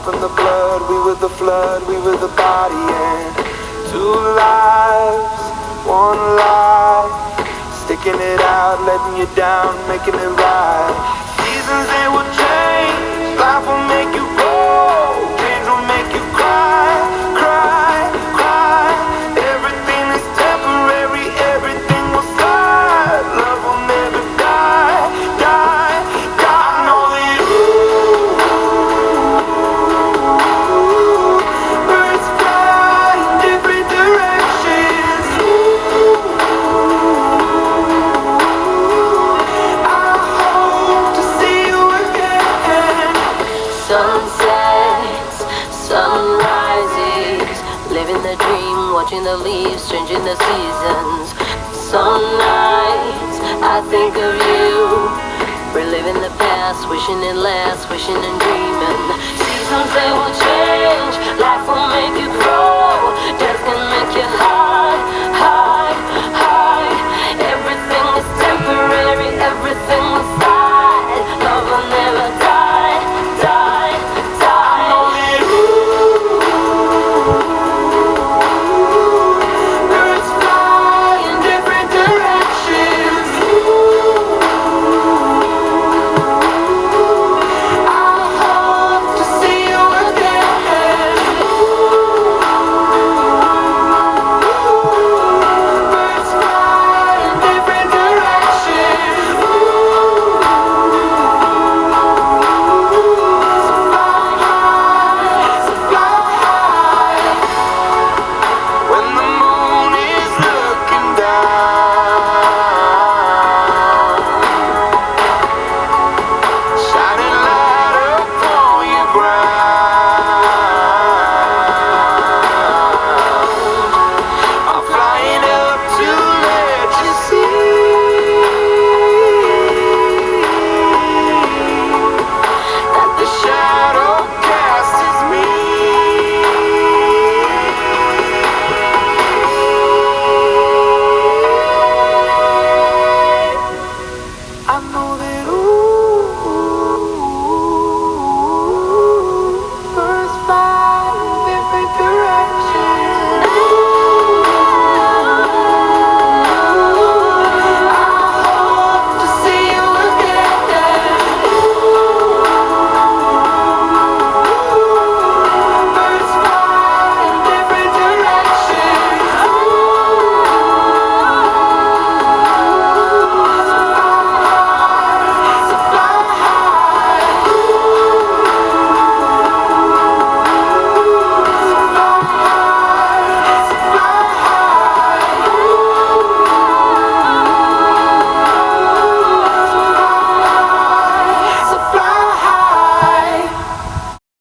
from the blood. We were the flood, we were the body, and two lives, one life, sticking it out, letting you down, making it right. Seasons, they will change, life will make you grow, change will make you cry, cry, cry. Everything is temporary, everything will slide. Love will never die, die, die. I know that birds fly in different directions. I hope to see you again. Sunsets, sunrises, living the dream, watching the leaves changing the seasons. Some nights I think of you, reliving the past, wishing it lasts, wishing and dreaming. Seasons, they will change, life will make you grow, death can make you high.